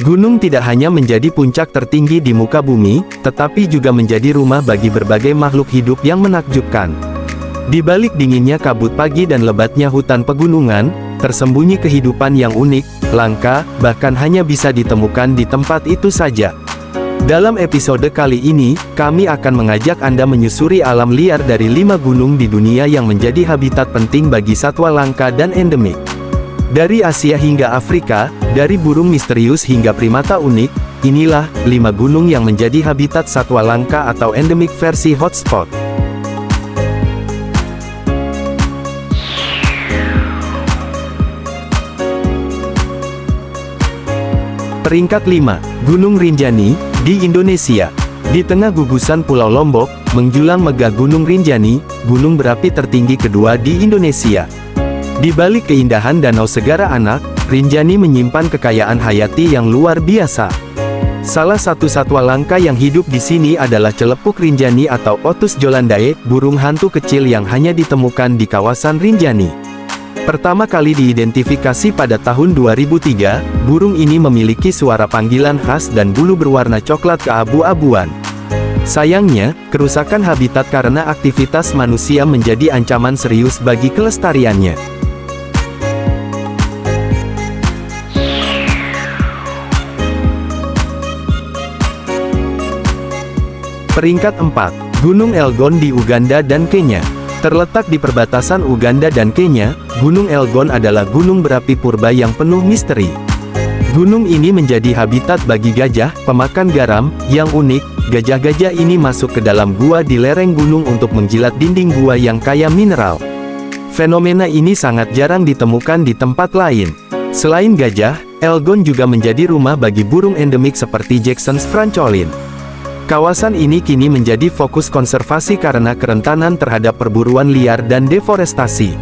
Gunung tidak hanya menjadi puncak tertinggi di muka bumi, tetapi juga menjadi rumah bagi berbagai makhluk hidup yang menakjubkan. Di balik dinginnya kabut pagi dan lebatnya hutan pegunungan, tersembunyi kehidupan yang unik, langka, bahkan hanya bisa ditemukan di tempat itu saja. Dalam episode kali ini, kami akan mengajak Anda menyusuri alam liar dari 5 gunung di dunia yang menjadi habitat penting bagi satwa langka dan endemik. Dari Asia hingga Afrika, dari burung misterius hingga primata unik, inilah 5 gunung yang menjadi habitat satwa langka atau endemik versi hotspot. Peringkat 5, Gunung Rinjani, di Indonesia. Di tengah gugusan Pulau Lombok, menjulang megah Gunung Rinjani, gunung berapi tertinggi kedua di Indonesia. Di balik keindahan Danau Segara Anak, Rinjani menyimpan kekayaan hayati yang luar biasa. Salah satu satwa langka yang hidup di sini adalah celepuk Rinjani atau Otus jolandae, burung hantu kecil yang hanya ditemukan di kawasan Rinjani. Pertama kali diidentifikasi pada tahun 2003, burung ini memiliki suara panggilan khas dan bulu berwarna coklat keabu-abuan. Sayangnya, kerusakan habitat karena aktivitas manusia menjadi ancaman serius bagi kelestariannya. Peringkat 4, Gunung Elgon di Uganda dan Kenya. Terletak di perbatasan Uganda dan Kenya, Gunung Elgon adalah gunung berapi purba yang penuh misteri. Gunung ini menjadi habitat bagi gajah, pemakan garam, yang unik. Gajah-gajah ini masuk ke dalam gua di lereng gunung untuk menjilat dinding gua yang kaya mineral. Fenomena ini sangat jarang ditemukan di tempat lain. Selain gajah, Elgon juga menjadi rumah bagi burung endemik seperti Jackson's francolin. Kawasan ini kini menjadi fokus konservasi karena kerentanan terhadap perburuan liar dan deforestasi.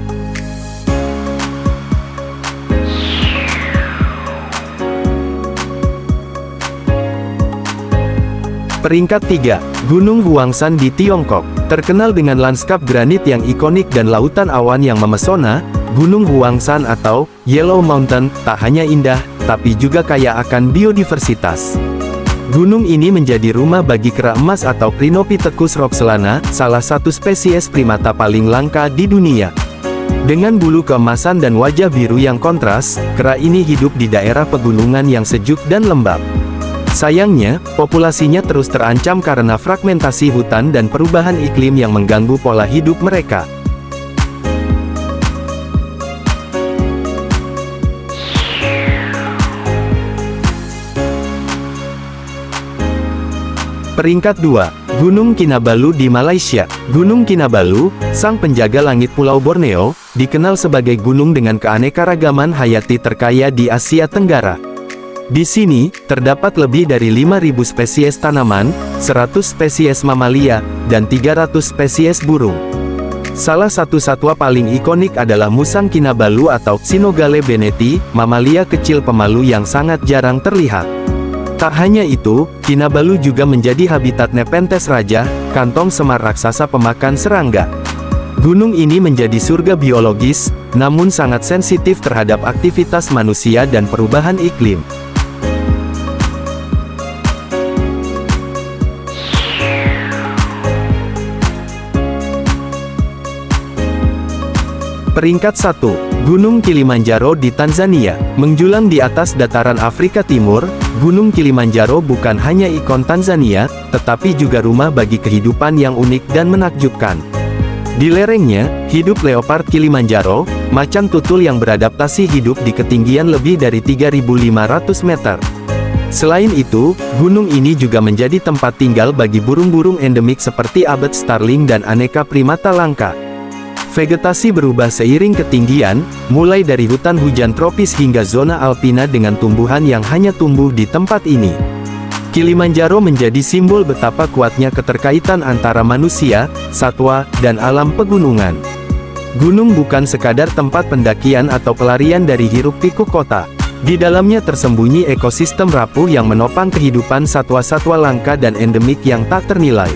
Peringkat 3, Gunung Huangshan di Tiongkok. Terkenal dengan lanskap granit yang ikonik dan lautan awan yang memesona, Gunung Huangshan atau Yellow Mountain tak hanya indah, tapi juga kaya akan biodiversitas. Gunung ini menjadi rumah bagi kera emas atau Crinopithecus roxelana, salah satu spesies primata paling langka di dunia. Dengan bulu keemasan dan wajah biru yang kontras, kera ini hidup di daerah pegunungan yang sejuk dan lembab. Sayangnya, populasinya terus terancam karena fragmentasi hutan dan perubahan iklim yang mengganggu pola hidup mereka. Peringkat 2, Gunung Kinabalu di Malaysia. Gunung Kinabalu, sang penjaga langit Pulau Borneo, dikenal sebagai gunung dengan keanekaragaman hayati terkaya di Asia Tenggara. Di sini, terdapat lebih dari 5.000 spesies tanaman, 100 spesies mamalia, dan 300 spesies burung. Salah satu satwa paling ikonik adalah musang Kinabalu atau Cynogalle benneti, mamalia kecil pemalu yang sangat jarang terlihat. Tak hanya itu, Kinabalu juga menjadi habitat Nepenthes raja, kantong semar raksasa pemakan serangga. Gunung ini menjadi surga biologis, namun sangat sensitif terhadap aktivitas manusia dan perubahan iklim. Peringkat 1, Gunung Kilimanjaro di Tanzania. Menjulang di atas dataran Afrika Timur, Gunung Kilimanjaro bukan hanya ikon Tanzania, tetapi juga rumah bagi kehidupan yang unik dan menakjubkan. Di lerengnya, hidup leopard Kilimanjaro, macan tutul yang beradaptasi hidup di ketinggian lebih dari 3.500 meter. Selain itu, gunung ini juga menjadi tempat tinggal bagi burung-burung endemik seperti abet starling dan aneka primata langka. Vegetasi berubah seiring ketinggian, mulai dari hutan hujan tropis hingga zona alpina dengan tumbuhan yang hanya tumbuh di tempat ini. Kilimanjaro menjadi simbol betapa kuatnya keterkaitan antara manusia, satwa, dan alam pegunungan. Gunung bukan sekadar tempat pendakian atau pelarian dari hiruk-pikuk kota. Di dalamnya tersembunyi ekosistem rapuh yang menopang kehidupan satwa-satwa langka dan endemik yang tak ternilai.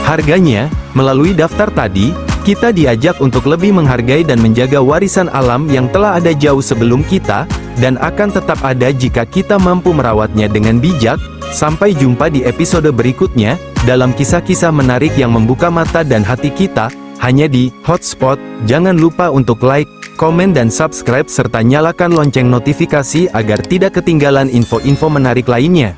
Harganya, melalui daftar tadi, Kita diajak untuk lebih menghargai dan menjaga warisan alam yang telah ada jauh sebelum kita, dan akan tetap ada jika kita mampu merawatnya dengan bijak. Sampai jumpa di episode berikutnya, dalam kisah-kisah menarik yang membuka mata dan hati kita, hanya di Hotspot. Jangan lupa untuk like, komen dan subscribe serta nyalakan lonceng notifikasi agar tidak ketinggalan info-info menarik lainnya.